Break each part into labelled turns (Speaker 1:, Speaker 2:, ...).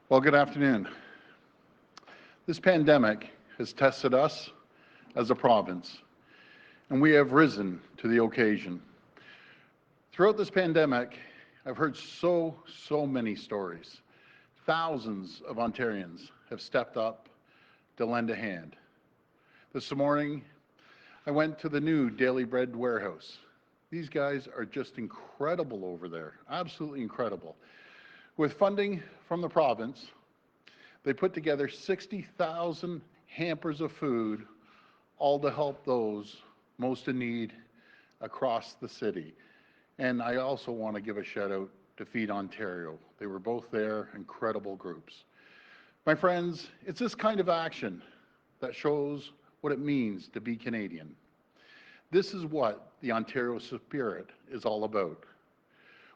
Speaker 1: Well, good afternoon. This pandemic has tested us as a province, and we have risen to the occasion. Throughout this pandemic, I've heard so many stories. Thousands of Ontarians have stepped up to lend a hand. This morning, I went to the new Daily Bread warehouse. These guys are just incredible over there, absolutely incredible. With funding from the province, they put together 60,000 hampers of food, all to help those most in need across the city. And I also want to give a shout out to Feed Ontario. They were both there, incredible groups. My friends, it's this kind of action that shows what it means to be Canadian. This is what the Ontario spirit is all about.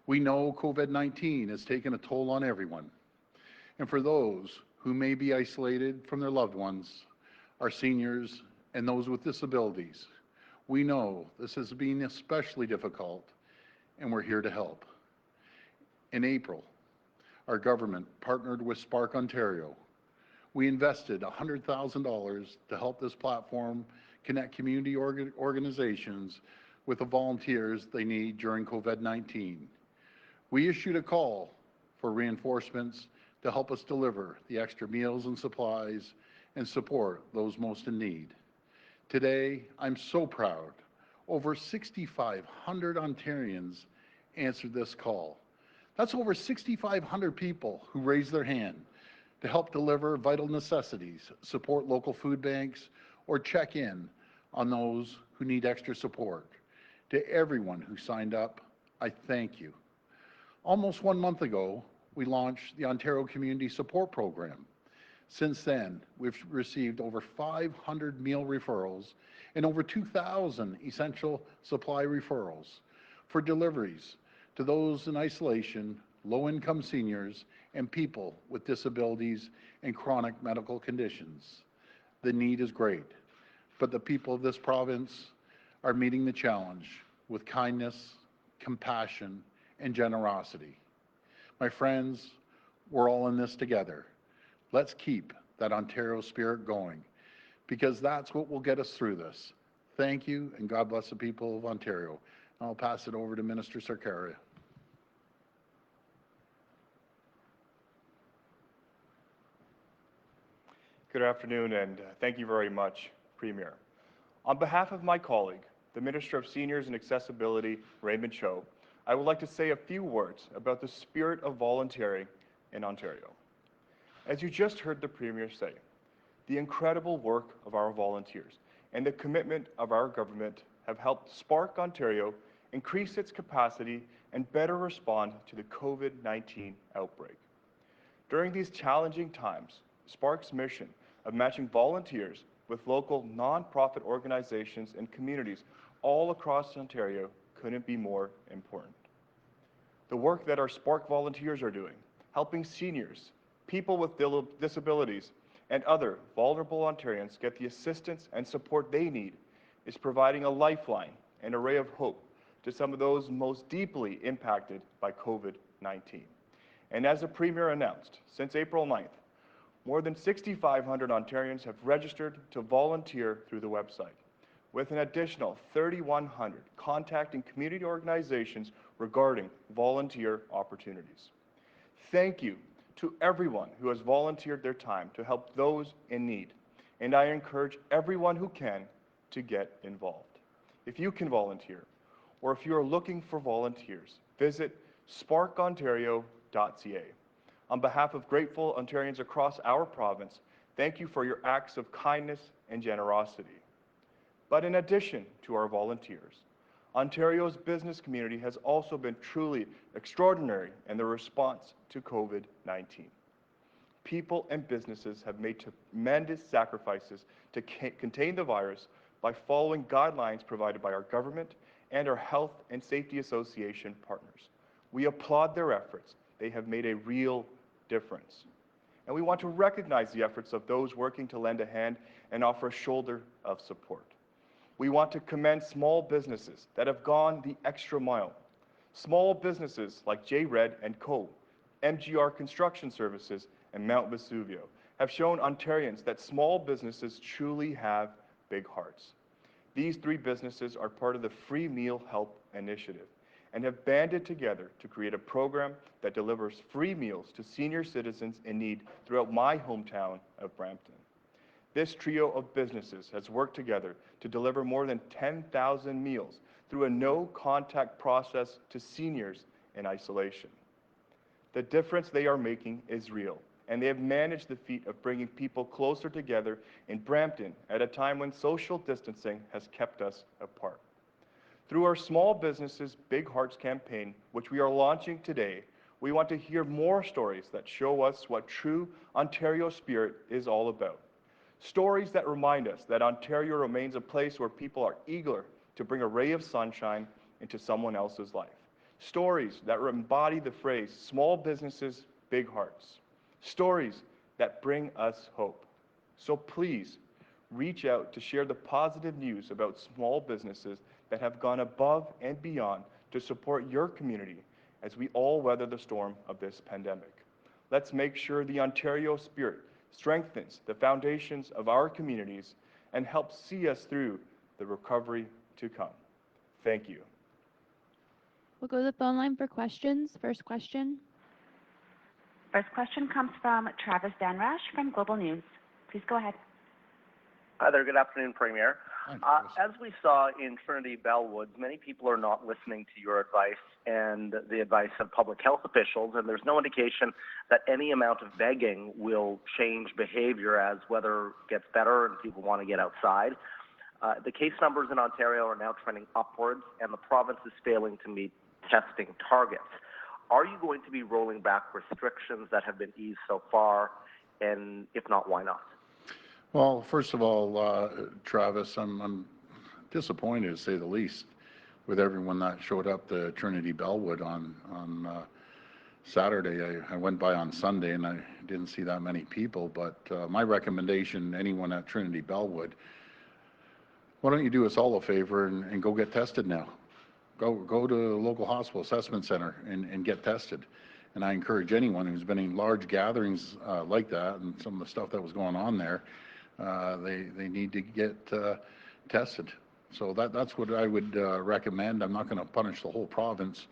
Speaker 1: We know COVID-19 has taken a toll on everyone. And for those who may be isolated from their loved ones, our seniors and those with disabilities, we know this has been especially difficult, and we're here to help. In April, our government partnered with Spark Ontario. We invested $100,000 to help this platform connect community organizations with the volunteers they need during COVID-19. We issued a call for reinforcements to help us deliver the extra meals and supplies and support those most in need. Today, I'm so proud. Over 6,500 Ontarians answered this call. That's over 6,500 people who raised their hand to help deliver vital necessities, support local food banks, or check in on those who need extra support. To everyone who signed up, I thank you. Almost 1 month ago, we launched the Ontario Community Support Program. Since then, we've received over 500 meal referrals and over 2,000 essential supply referrals for deliveries to those in isolation, low-income seniors, and people with disabilities and chronic medical conditions. The need is great, but the people of this province are meeting the challenge with kindness, compassion, and generosity. My friends, we're all in this together. Let's keep that Ontario spirit going, because that's what will get us through this. Thank you, and God bless the people of Ontario. I'll pass it over to Minister Sarkaria.
Speaker 2: Good afternoon, and thank you very much, Premier. On behalf of my colleague, the Minister of Seniors and Accessibility, Raymond Cho, I would like to say a few words about the spirit of volunteering in Ontario. As you just heard the Premier say, the incredible work of our volunteers and the commitment of our government have helped Spark Ontario increase its capacity and better respond to the COVID-19 outbreak. During these challenging times, Spark's mission of matching volunteers with local nonprofit organizations and communities all across Ontario couldn't be more important. The work that our Spark volunteers are doing, helping seniors, people with disabilities, and other vulnerable Ontarians get the assistance and support they need, is providing a lifeline and a ray of hope to some of those most deeply impacted by COVID-19. And as the Premier announced, since April 9th, more than 6,500 Ontarians have registered to volunteer through the website, with an additional 3,100 contacting community organizations regarding volunteer opportunities. Thank you to everyone who has volunteered their time to help those in need, and I encourage everyone who can to get involved. If you can volunteer, or if you are looking for volunteers, visit sparkontario.ca. On behalf of grateful Ontarians across our province, thank you for your acts of kindness and generosity. But in addition to our volunteers, Ontario's business community has also been truly extraordinary in their response to COVID-19. People and businesses have made tremendous sacrifices to contain the virus by following guidelines provided by our government and our Health and Safety Association partners. We applaud their efforts. They have made a real difference. And we want to recognize the efforts of those working to lend a hand and offer a shoulder of support. We want to commend small businesses that have gone the extra mile. Small businesses like J. Red & Co. MGR Construction Services, and Mount Vesuvio have shown Ontarians that small businesses truly have big hearts. These three businesses are part of the Free Meal Help Initiative and have banded together to create a program that delivers free meals to senior citizens in need throughout my hometown of Brampton. This trio of businesses has worked together to deliver more than 10,000 meals through a no-contact process to seniors in isolation. The difference they are making is real, and they have managed the feat of bringing people closer together in Brampton at a time when social distancing has kept us apart. Through our Small Businesses Big Hearts campaign, which we are launching today, we want to hear more stories that show us what true Ontario spirit is all about. Stories that remind us that Ontario remains a place where people are eager to bring a ray of sunshine into someone else's life. Stories that embody the phrase, small businesses, big hearts. Stories that bring us hope. So please, reach out to share the positive news about small businesses that have gone above and beyond to support your community as we all weather the storm of this pandemic. Let's make sure the Ontario spirit strengthens the foundations of our communities and helps see us through the recovery to come. Thank you.
Speaker 3: We'll go to the phone line for questions. First question.
Speaker 4: First question comes from Travis Danrash from Global News. Please go ahead.
Speaker 5: Hi there. Good afternoon, Premier.
Speaker 1: Hi,
Speaker 5: As we saw in Trinity Bellwoods, many people are not listening to your advice and the advice of public health officials, and there's no indication that any amount of begging will change behavior as weather gets better and people want to get outside. The case numbers in Ontario are now trending upwards, and the province is failing to meet testing targets. Are you going to be rolling back restrictions that have been eased so far, and if not, why not?
Speaker 1: Well, first of all, Travis, I'm disappointed, to say the least, with everyone that showed up to Trinity Bellwood on Saturday. I went by on Sunday and I didn't see that many people, but my recommendation, anyone at Trinity Bellwood, why don't you do us all a favor and go get tested now? Go to the local hospital assessment center and get tested. And I encourage anyone who's been in large gatherings like that and some of the stuff that was going on there, they need to get tested. So that's what I would recommend. I'm not going to punish the whole province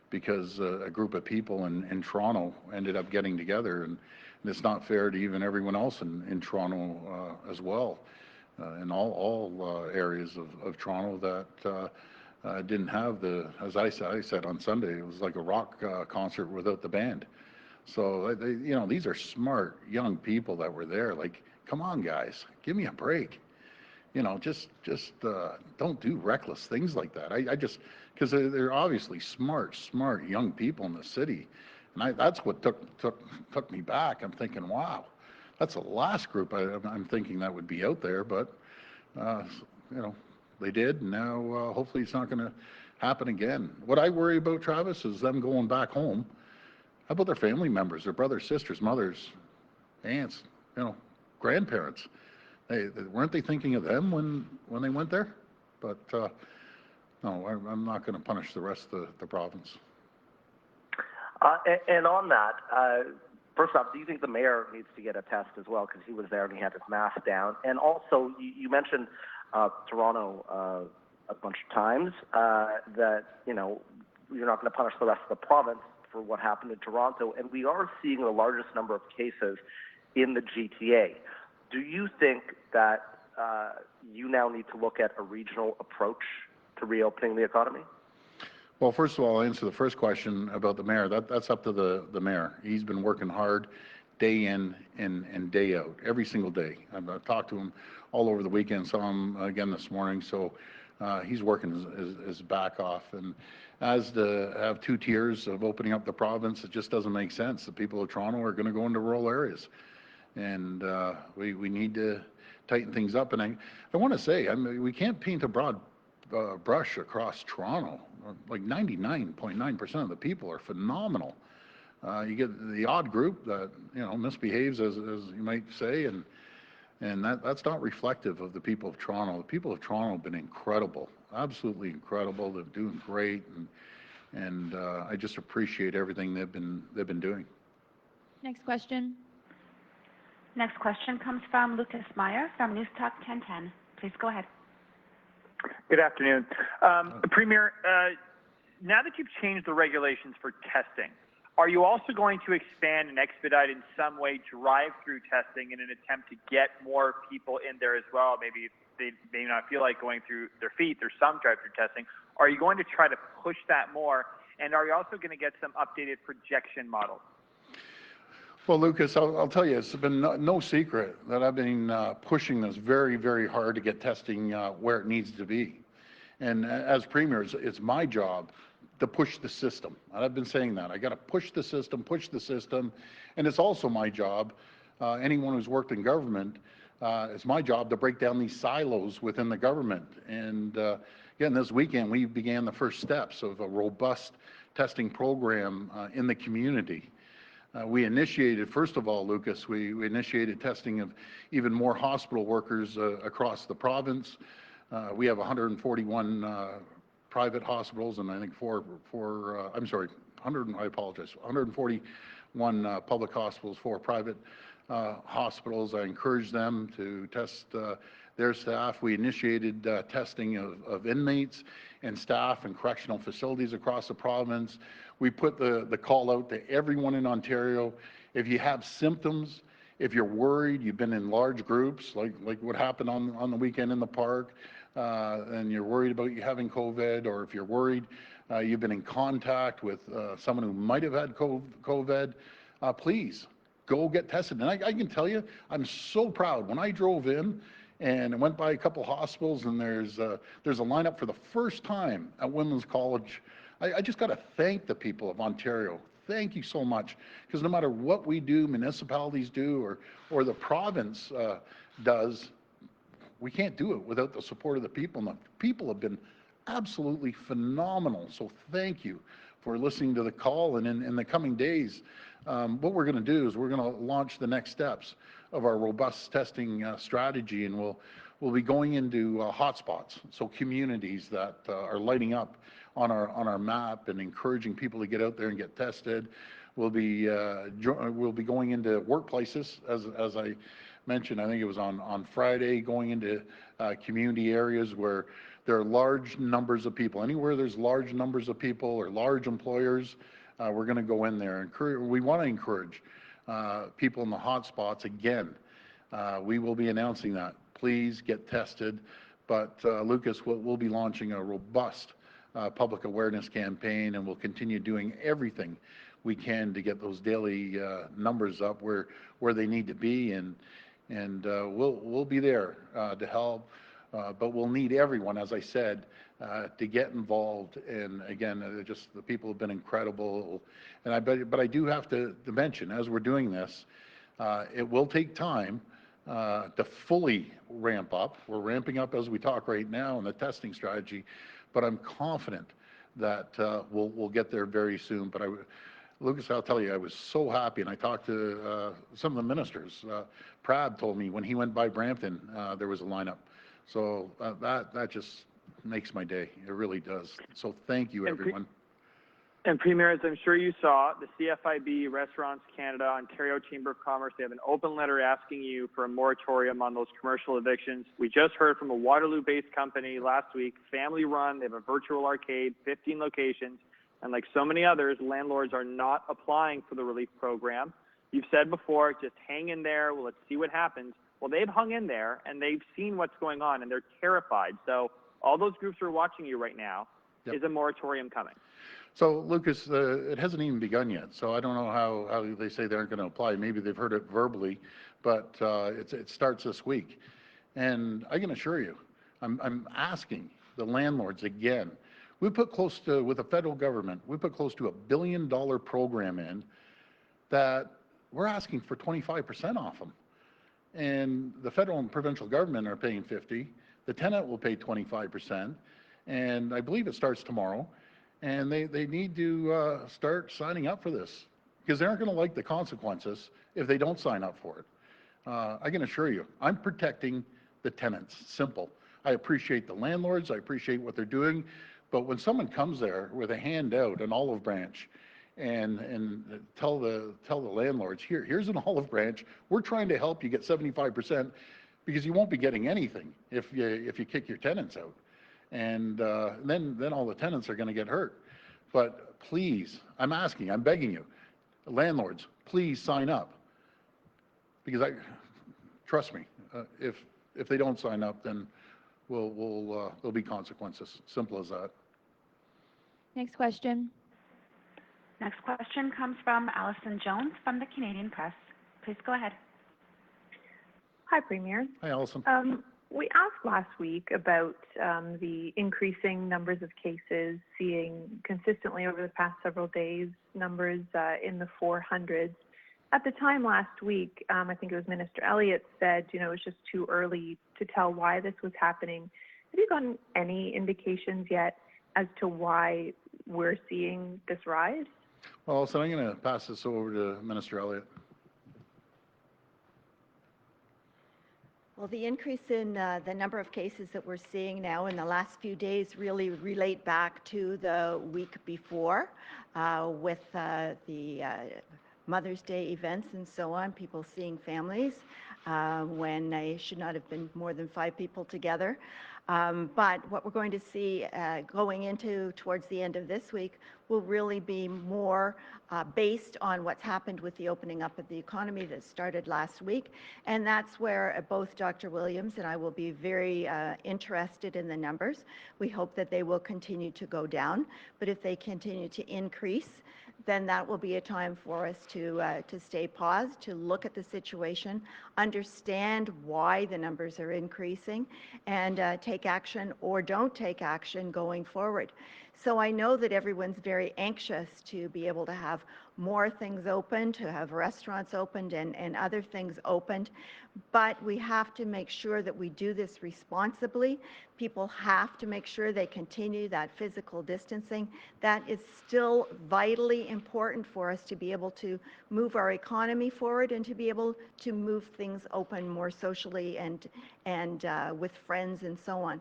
Speaker 1: because a group of people in Toronto ended up getting together, and it's not fair to even everyone else in Toronto as well, in all areas of Toronto that didn't have as I said on Sunday, it was like a rock concert without the band. So these are smart young people that were there. Like, come on, guys, give me a break. Just don't do reckless things like that. I just, because they're obviously smart young people in the city, and that's what took me back. I'm thinking, wow, that's the last group I'm thinking that would be out there, but they did, and now hopefully it's not going to happen again. What I worry about, Travis, is them going back home. How about their family members, their brothers, sisters, mothers, aunts, grandparents? Weren't they thinking of them when they went there? But no, I'm not going to punish the rest of the province.
Speaker 5: And on that, first off, do you think the mayor needs to get a test as well, because he was there and he had his mask down? And also, you mentioned Toronto a bunch of times, that you're not going to punish the rest of the province for what happened in Toronto, and we are seeing the largest number of cases in the GTA. Do you think that you now need to look at a regional approach to reopening the economy?
Speaker 1: Well, first of all, I'll answer the first question about the mayor. That's up to the mayor. He's been working hard day in and day out, every single day. I've talked to him all over the weekend, saw him again this morning, so he's working his back off. And as to have two tiers of opening up the province, it just doesn't make sense. The people of Toronto are going to go into rural areas, and we need to tighten things up. And I want to say, we can't paint a broad brush across Toronto. Like 99.9% of the people are phenomenal. You get the odd group that misbehaves, as you might say, and that's not reflective of the people of Toronto. The people of Toronto have been incredible, absolutely incredible. They're doing great, and I just appreciate everything they've been doing.
Speaker 3: Next question.
Speaker 4: Next question comes from Lucas Meyer from News Talk 1010. Please go ahead.
Speaker 6: Good afternoon. Premier, now that you've changed the regulations for testing, are you also going to expand and expedite in some way drive-through testing in an attempt to get more people in there as well? Maybe they may not feel like going through their feet. There's some drive-through testing. Are you going to try to push that more? And are you also going to get some updated projection models?
Speaker 1: Well, Lucas, I'll tell you, it's been no secret that I've been pushing this very, very hard to get testing where it needs to be. And as Premier, it's my job to push the system. And I've been saying that. I got to push the system, and it's also my job, anyone who's worked in government, it's my job to break down these silos within the government. And again, this weekend, we began the first steps of a robust testing program in the community. We initiated, first of all, Lucas, we initiated testing of even more hospital workers across the province. We have 141 private hospitals, and I think 141 public hospitals, 4 private hospitals. I encourage them to test their staff. We initiated testing of inmates and staff in correctional facilities across the province. We put the call out to everyone in Ontario. If you have symptoms, if you're worried, you've been in large groups, like what happened on the weekend in the park, and you're worried about you having COVID, or if you're worried you've been in contact with someone who might have had COVID, please go get tested. And I can tell you, I'm so proud. When I drove in and I went by a couple hospitals, and there's a lineup for the first time at Women's College, I just got to thank the people of Ontario. Thank you so much, because no matter what we do, municipalities do, or the province does, we can't do it without the support of the people. And the people have been absolutely phenomenal. So thank you for listening to the call. And in the coming days, what we're going to do is we're going to launch the next steps of our robust testing strategy, and we'll be going into hotspots, so communities that are lighting up on our map and encouraging people to get out there and get tested. We'll be going into workplaces, as I mentioned. I think it was on Friday, going into community areas where there are large numbers of people. Anywhere there's large numbers of people or large employers, we're going to go in there. We want to encourage people in the hotspots again. We will be announcing that. Please get tested. But Lucas, we'll be launching a robust public awareness campaign, and we'll continue doing everything we can to get those daily numbers up where they need to be, and we'll be there to help. But we'll need everyone, as I said, to get involved. And again, just the people have been incredible. But I do have to mention, as we're doing this, it will take time to fully ramp up. We're ramping up as we talk right now in the testing strategy, but I'm confident that we'll get there very soon. But Lucas, I'll tell you, I was so happy, and I talked to some of the ministers. Prab told me when he went by Brampton, there was a lineup. So that just makes my day. It really does. So thank you, everyone.
Speaker 6: And Premier, as I'm sure you saw, the CFIB, Restaurants Canada, Ontario Chamber of Commerce, they have an open letter asking you for a moratorium on those commercial evictions. We just heard from a Waterloo-based company last week, family-run. They have a virtual arcade, 15 locations, and like so many others, landlords are not applying for the relief program. You've said before, just hang in there. Well, let's see what happens. Well, they've hung in there, and they've seen what's going on, and they're terrified. So all those groups are watching you right now. Yep. Is a moratorium coming?
Speaker 1: So, Lucas, it hasn't even begun yet. So I don't know how they say they aren't going to apply. Maybe they've heard it verbally, but it starts this week. And I can assure you, I'm asking the landlords again. We put close to, with the federal government, we put close to $1 billion program in that we're asking for 25% off them. And the federal and provincial government are paying 50%. The tenant will pay 25%. And I believe it starts tomorrow. And they need to start signing up for this, because they aren't going to like the consequences if they don't sign up for it. I can assure you, I'm protecting the tenants. Simple. I appreciate the landlords. I appreciate what they're doing. But when someone comes there with a handout, an olive branch, and tell the landlords, here's an olive branch. We're trying to help you get 75% because you won't be getting anything if you kick your tenants out, and then all the tenants are going to get hurt. But please, I'm begging you, landlords, please sign up, because trust me, if they don't sign up, then there'll be consequences. Simple as that.
Speaker 3: Next question.
Speaker 4: Next question comes from Allison Jones from the Canadian Press. Please go ahead.
Speaker 7: Hi, Premier.
Speaker 1: Hi, Allison.
Speaker 7: We asked last week about the increasing numbers of cases, seeing consistently over the past several days numbers in the 400s. At the time last week, I think it was Minister Elliott said, it was just too early to tell why this was happening. Have you gotten any indications yet as to why we're seeing this rise?
Speaker 1: Well, so I'm going to pass this over to Minister Elliott.
Speaker 8: Well, the increase in the number of cases that we're seeing now in the last few days really relate back to the week before with the Mother's Day events and so on, people seeing families when they should not have been more than 5 people together. But what we're going to see going into towards the end of this week will really be more based on what's happened with the opening up of the economy that started last week. And that's where both Dr. Williams and I will be very interested in the numbers. We hope that they will continue to go down, but if they continue to increase, then that will be a time for us to stay paused, to look at the situation, understand why the numbers are increasing, and take action or don't take action going forward. So I know that everyone's very anxious to be able to have more things open, to have restaurants opened and other things opened, but we have to make sure that we do this responsibly. People have to make sure they continue that physical distancing. That is still vitally important for us to be able to move our economy forward and to be able to move things open more socially and with friends and so on.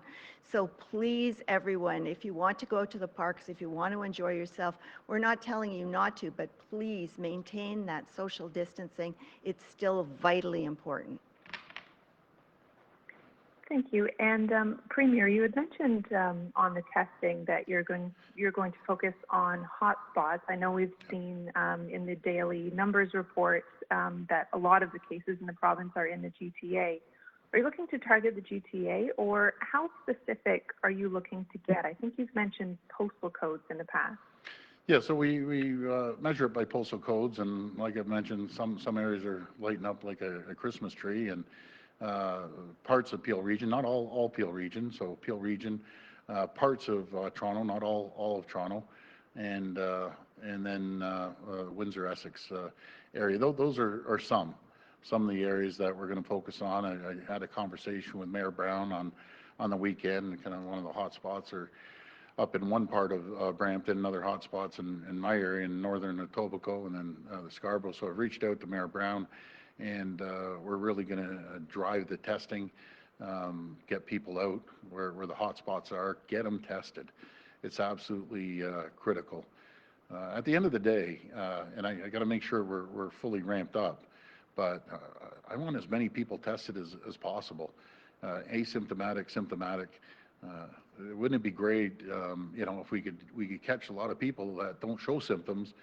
Speaker 8: So please, everyone, if you want to go to the parks, if you want to enjoy yourself, we're not telling you not to, but please maintain that social distancing. It's still vitally important.
Speaker 7: Thank you. And Premier, you had mentioned on the testing that you're going to focus on hotspots. I know we've seen in the daily numbers reports that a lot of the cases in the province are in the GTA. Are you looking to target the GTA, or how specific are you looking to get? I think you've mentioned postal codes in the past.
Speaker 1: Yeah, so we measure it by postal codes, and like I've mentioned, some areas are lighting up like a Christmas tree, and parts of Peel Region, not all Peel Region, so Peel Region, parts of Toronto, not all of Toronto, and then Windsor, Essex area. Those are some of the areas that we're going to focus on. I had a conversation with Mayor Brown on the weekend. Kind of one of the hot spots are up in one part of Brampton, another hot spots in my area in northern Etobicoke, and then the Scarborough. So I've reached out to Mayor Brown, and we're really going to drive the testing, get people out where the hot spots are, get them tested. It's absolutely critical. At the end of the day, and I got to make sure we're fully ramped up, but I want as many people tested as possible, asymptomatic, symptomatic. Wouldn't it be great, if we could catch a lot of people that don't show symptoms,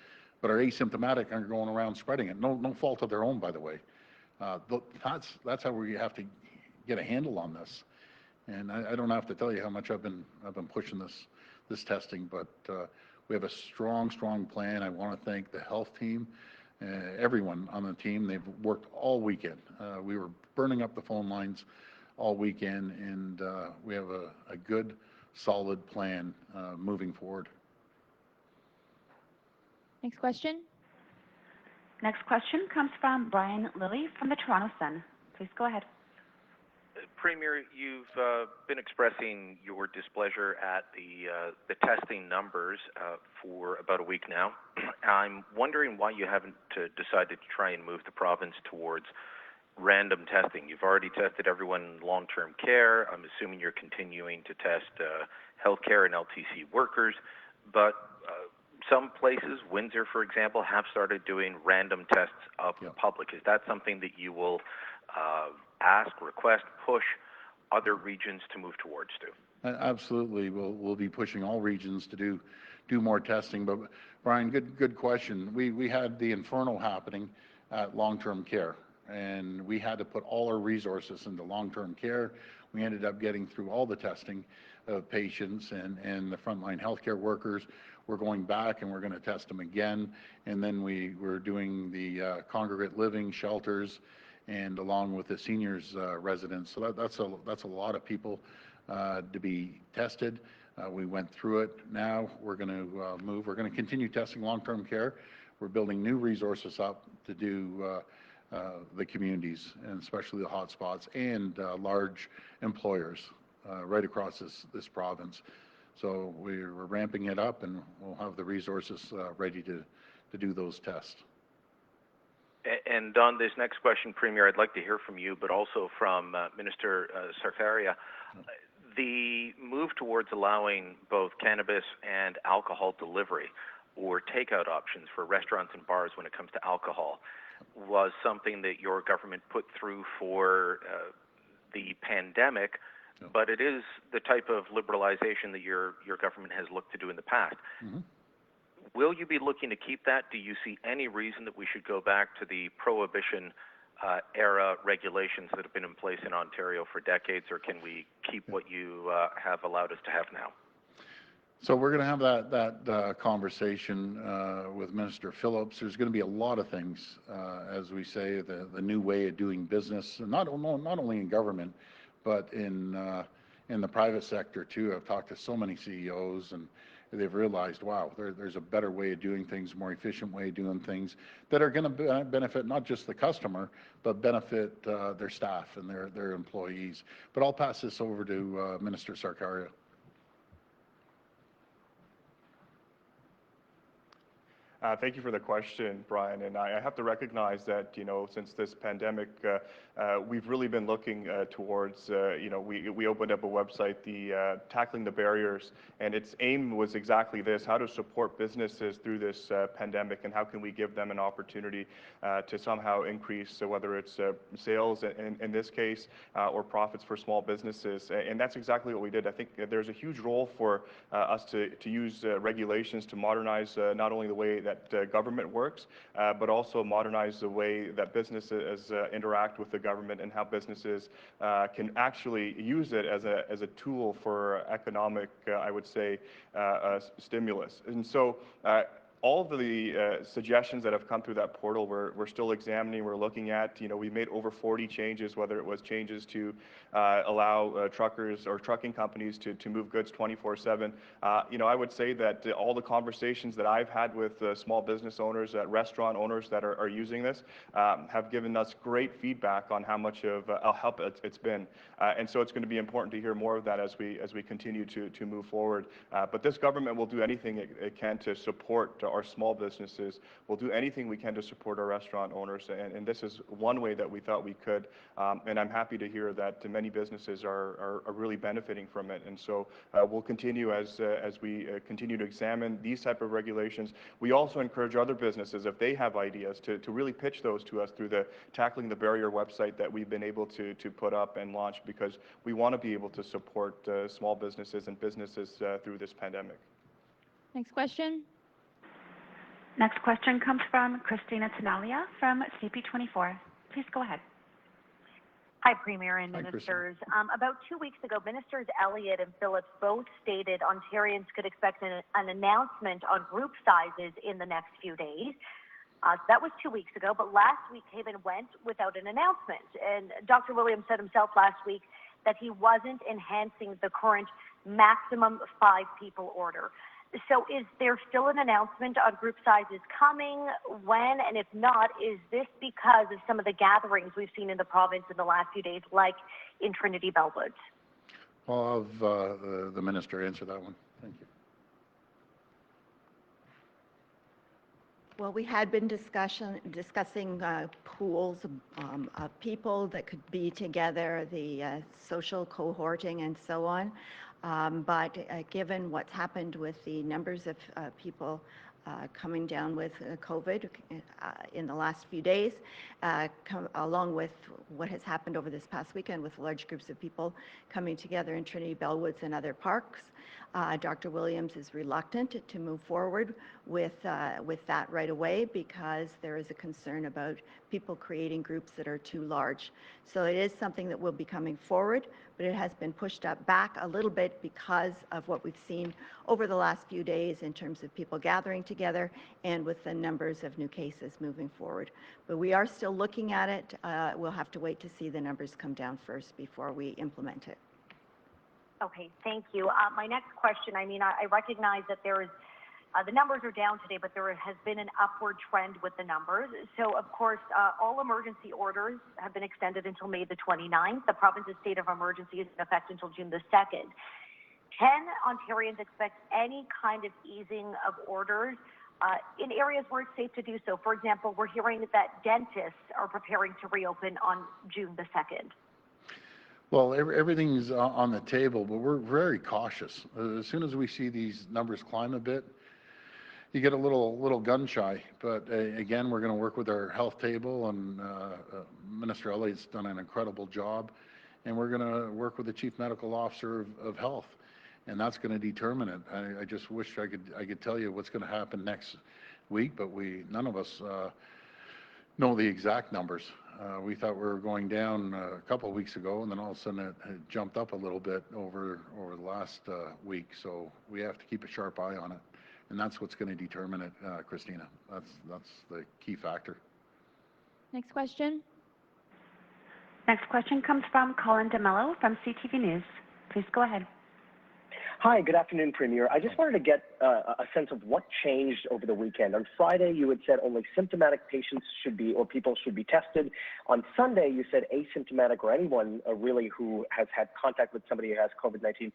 Speaker 1: but are asymptomatic and are going around spreading it? No fault of their own, by the way. That's how we have to get a handle on this. And I don't have to tell you how much I've been pushing this testing, but we have a strong plan. I want to thank the health team. Everyone on the team, they've worked all weekend. We were burning up the phone lines all weekend, and we have a good, solid plan moving forward.
Speaker 3: Next question.
Speaker 4: Next question comes from Brian Lilly from the Toronto Sun. Please go ahead.
Speaker 9: Premier, you've been expressing your displeasure at the testing numbers for about a week now. I'm wondering why you haven't decided to try and move the province towards random testing. You've already tested everyone in long-term care. I'm assuming you're continuing to test healthcare and LTC workers, but some places, Windsor, for example, have started doing random tests of the public. Is that something that you will ask, request, push other regions to move towards to?
Speaker 1: Absolutely. We'll be pushing all regions to do more testing. But Brian, good question. We had the inferno happening at long-term care, and we had to put all our resources into long-term care. We ended up getting through all the testing of patients and the frontline healthcare workers. We're going back and we're going to test them again. And then we're doing the congregate living shelters and along with the seniors residents. So that's a lot of people to be tested. We went through it. Now we're going to move. We're going to continue testing long-term care. We're building new resources up to do the communities, and especially the hotspots and large employers right across this province. So we're ramping it up, and we'll have the resources ready to do those tests.
Speaker 9: And on this next question, Premier, I'd like to hear from you, but also from Minister Sarkaria. The move towards allowing both cannabis and alcohol delivery or takeout options for restaurants and bars when it comes to alcohol was something that your government put through for the pandemic, but it is the type of liberalization that your government has looked to do in the past.
Speaker 1: Mm-hmm.
Speaker 9: Will you be looking to keep that? Do you see any reason that we should go back to the prohibition era regulations that have been in place in Ontario for decades, or can we keep what you have allowed us to have now?
Speaker 1: So we're going to have that conversation with Minister Phillips. There's going to be a lot of things, as we say, the new way of doing business, and not only in government, but in the private sector too. I've talked to so many CEOs, and they've realized, wow, there's a better way of doing things, more efficient way of doing things that are going to benefit not just the customer, but benefit their staff and their employees. But I'll pass this over to Minister Sarkaria.
Speaker 2: Thank you for the question, Brian. And I have to recognize that, since this pandemic, we've really been looking towards, we opened up a website, the Tackling the Barriers, and its aim was exactly this: how to support businesses through this pandemic, and how can we give them an opportunity to somehow increase, whether it's sales in this case, or profits for small businesses. And that's exactly what we did. I think there's a huge role for us to use regulations to modernize not only the way that government works, but also modernize the way that businesses interact with the government, and how businesses can actually use it as a tool for economic, I would say, stimulus. And so all of the suggestions that have come through that portal, we're still examining, we're looking at. We made over 40 changes, whether it was changes to allow truckers or trucking companies to move goods 24/7. I would say that all the conversations that I've had with small business owners, restaurant owners that are using this, have given us great feedback on how much of a help it's been. And so it's going to be important to hear more of that as we continue to move forward. But this government will do anything it can to support our small businesses. We'll do anything we can to support our restaurant owners, and this is one way that we thought we could. And I'm happy to hear that many businesses are really benefiting from it. And so we'll continue as we continue to examine these type of regulations. We also encourage other businesses, if they have ideas, to really pitch those to us through the Tackling the Barrier website that we've been able to put up and launch, because we want to be able to support small businesses and businesses through this pandemic.
Speaker 3: Next question.
Speaker 4: Next question comes from Christine Elliott from CP24. Please go ahead.
Speaker 10: Hi, Premier and
Speaker 1: Hi,
Speaker 10: Ministers. About 2 weeks ago, Ministers Elliott and Phillips both stated Ontarians could expect an announcement on group sizes in the next few days. That was 2 weeks ago, but last week came and went without an announcement. And Dr. Williams said himself last week that he wasn't enhancing the current maximum 5 people order. So is there still an announcement on group sizes coming? When? And if not, is this because of some of the gatherings we've seen in the province in the last few days, like in Trinity Bellwoods?
Speaker 1: I'll have the minister answer that one. Thank you.
Speaker 8: Well, we had been discussing pools of people that could be together, the social cohorting and so on. But given what's happened with the numbers of people coming down with COVID in the last few days, along with what has happened over this past weekend with large groups of people coming together in Trinity Bellwoods and other parks. Dr. Williams is reluctant to move forward with that right away because there is a concern about people creating groups that are too large. So it is something that will be coming forward, but it has been pushed up back a little bit because of what we've seen over the last few days in terms of people gathering together and with the numbers of new cases moving forward. But we are still looking at it. We'll have to wait to see the numbers come down first before we implement it.
Speaker 10: Okay, thank you. My next question, I mean, I recognize that there is, the numbers are down today, but there has been an upward trend with the numbers. So, of course, all emergency orders have been extended until May the 29th. The province's state of emergency is in effect until June the 2nd. Can Ontarians expect any kind of easing of orders in areas where it's safe to do so? For example, we're hearing that dentists are preparing to reopen on June the 2nd.
Speaker 1: Well, everything's on the table, but we're very cautious. As soon as we see these numbers climb a bit, you get a little gun shy. But again, we're going to work with our health table, and Minister Elliott's done an incredible job, and we're going to work with the Chief Medical Officer of Health, and that's going to determine it. I just wish I could tell you what's going to happen next week, but none of us know the exact numbers. We thought we were going down a couple of weeks ago, and then all of a sudden it jumped up a little bit over the last week. So we have to keep a sharp eye on it, and that's what's going to determine it, Christina. That's the key factor.
Speaker 3: Next question.
Speaker 4: Next question comes from Colin DeMello from CTV News. Please go ahead.
Speaker 11: Hi, good afternoon, Premier. I just wanted to get a sense of what changed over the weekend. On Friday, you had said only symptomatic patients people should be tested. On Sunday, you said asymptomatic or anyone really who has had contact with somebody who has COVID-19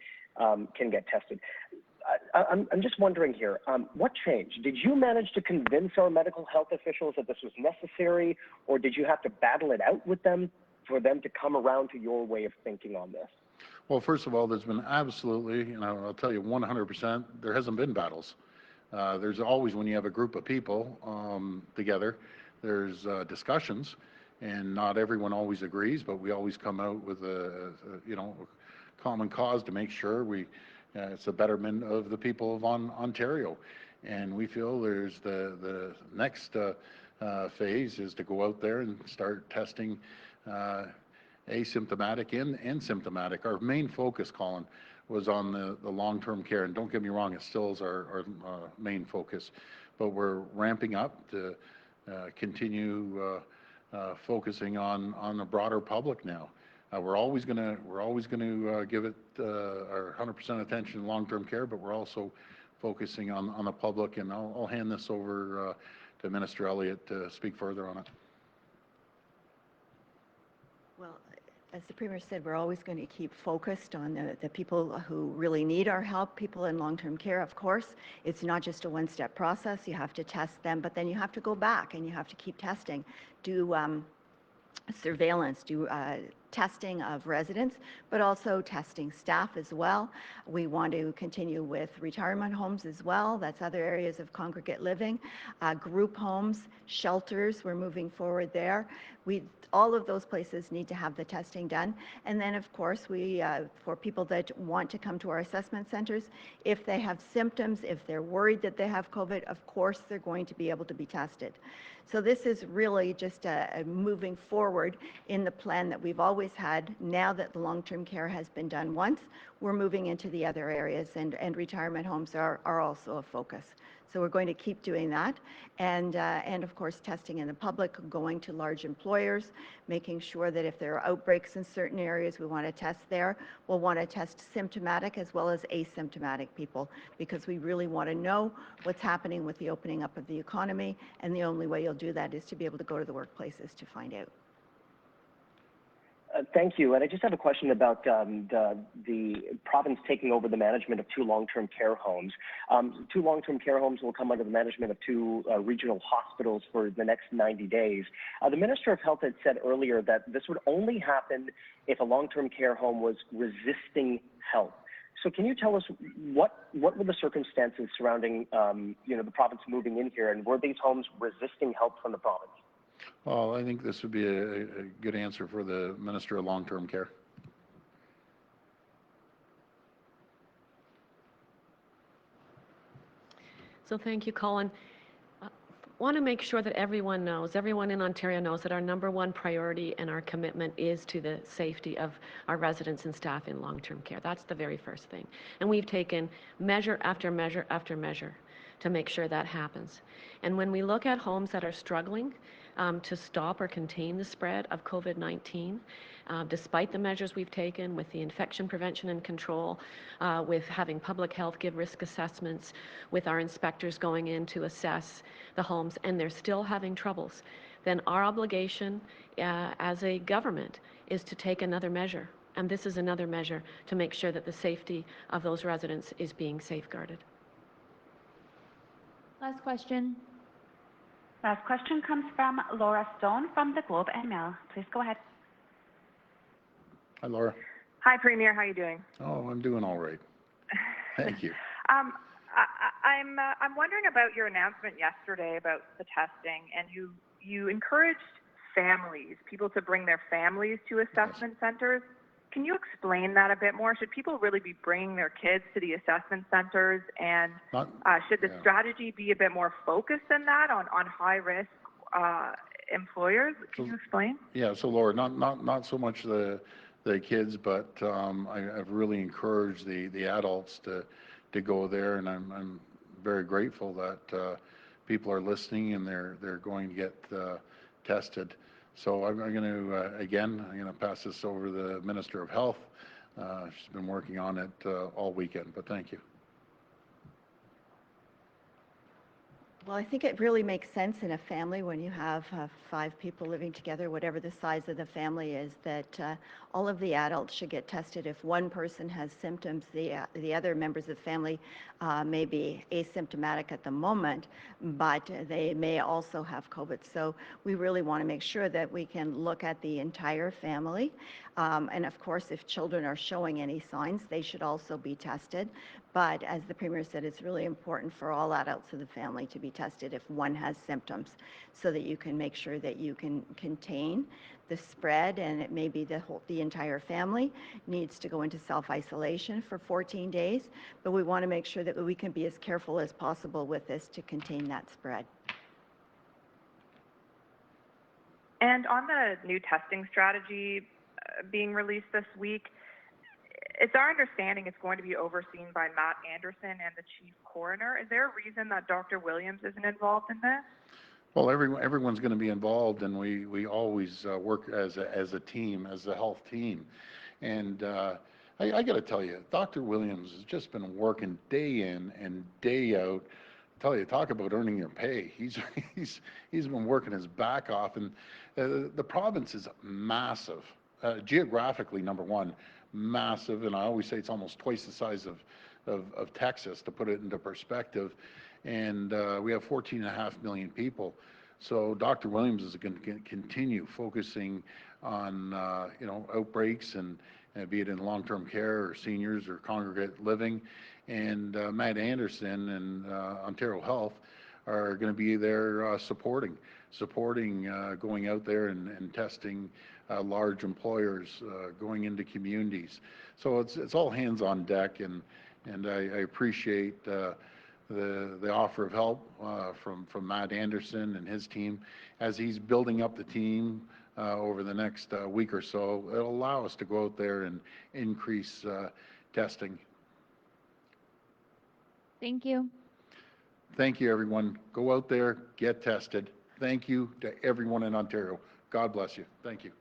Speaker 11: can get tested. I'm just wondering here, what changed? Did you manage to convince our medical health officials that this was necessary, or did you have to battle it out with them for them to come around to your way of thinking on this?
Speaker 1: Well, first of all, there's been absolutely, and I'll tell you 100%, there hasn't been battles. There's always, when you have a group of people together, there's discussions, and not everyone always agrees, but we always come out with a common cause to make sure it's a betterment of the people of Ontario. And we feel there's the next phase is to go out there and start testing asymptomatic and symptomatic. Our main focus, Colin, was on the long-term care, and don't get me wrong, it still is our main focus, but we're ramping up to continue focusing on the broader public now. We're always going to give it our 100% attention to long-term care, but we're also focusing on the public, and I'll hand this over to Minister Elliott to speak further on it.
Speaker 8: Well, as the Premier said, we're always going to keep focused on the people who really need our help, people in long-term care, of course. It's not just a one-step process. You have to test them, but then you have to go back and you have to keep testing, do surveillance, do testing of residents, but also testing staff as well. We want to continue with retirement homes as well. That's other areas of congregate living, group homes, shelters. We're moving forward there. All of those places need to have the testing done. And then, of course, for people that want to come to our assessment centers, if they have symptoms, if they're worried that they have COVID, of course, they're going to be able to be tested. So this is really just a moving forward in the plan that we've always had. Now that the long-term care has been done once, we're moving into the other areas, and retirement homes are also a focus. So we're going to keep doing that, and of course testing in the public, going to large employers, making sure that if there are outbreaks in certain areas, we want to test there. We'll want to test symptomatic as well as asymptomatic people, because we really want to know what's happening with the opening up of the economy, and the only way you'll do that is to be able to go to the workplaces to find out.
Speaker 11: Thank you. And I just have a question about the province taking over the management of 2 long-term care homes. 2 long-term care homes will come under the management of 2 regional hospitals for the next 90 days. The Minister of Health had said earlier that this would only happen if a long-term care home was resisting help. So can you tell us what were the circumstances surrounding, the province moving in here, and were these homes resisting help from the province?
Speaker 1: Well, I think this would be a good answer for the Minister of Long-Term Care.
Speaker 12: So thank you, Colin. Want to make sure that everyone knows, everyone in Ontario knows that our #1 priority and our commitment is to the safety of our residents and staff in long-term care. That's the very first thing. And we've taken measure after measure after measure to make sure that happens. And when we look at homes that are struggling to stop or contain the spread of COVID-19, despite the measures we've taken with the infection prevention and control, with having public health give risk assessments, with our inspectors going in to assess the homes, and they're still having troubles, then our obligation as a government is to take another measure. And this is another measure to make sure that the safety of those residents is being safeguarded.
Speaker 3: Last question.
Speaker 4: Last question comes from Laura Stone from the Globe and Mail. Please go ahead.
Speaker 1: Hi, Laura.
Speaker 13: Hi, Premier. How are you doing?
Speaker 1: Oh, I'm doing all right. Thank you.
Speaker 13: I'm wondering about your announcement yesterday about the testing, and you encouraged people to bring their families to assessment centers. Can you explain that a bit more? Should people really be bringing their kids to the assessment centers, and should the strategy be a bit more focused than that on high-risk employers? Can you explain?
Speaker 1: Yeah, so Laura, not so much the kids, but I've really encouraged the adults to go there, and I'm very grateful that people are listening and they're going to get tested. So I'm going to pass this over to the Minister of Health. She's been working on it all weekend, but thank you.
Speaker 8: Well, I think it really makes sense in a family when you have 5 people living together, whatever the size of the family is, that all of the adults should get tested. If one person has symptoms, the other members of the family may be asymptomatic at the moment, but they may also have COVID. So we really want to make sure that we can look at the entire family. And of course, if children are showing any signs, they should also be tested. But as the Premier said, it's really important for all adults of the family to be tested if one has symptoms, so that you can make sure that you can contain the spread, and it may be the entire family needs to go into self-isolation for 14 days, but we want to make sure that we can be as careful as possible with this to contain that spread.
Speaker 13: And on the new testing strategy being released this week, it's our understanding it's going to be overseen by Matt Anderson and the chief coroner. Is there a reason that Dr. Williams isn't involved in this?
Speaker 1: Well, everyone's going to be involved, and we always work as a team, as a health team. And I got to tell you, Dr. Williams has just been working day in and day out. I tell you, talk about earning your pay. He's been working his back off, and the province is massive, geographically, #1, massive, and I always say it's almost twice the size of Texas, to put it into perspective. And we have 14.5 million people. So Dr. Williams is going to continue focusing on outbreaks, and be it in long-term care or seniors or congregate living. And Matt Anderson and Ontario Health are going to be there supporting going out there and testing large employers, going into communities. So it's all hands on deck, and I appreciate the offer of help from Matt Anderson and his team as he's building up the team over the next week or so. It'll allow us to go out there and increase testing.
Speaker 3: Thank you.
Speaker 1: Thank you, everyone. Go out there, get tested. Thank you to everyone in Ontario. God bless you. Thank you.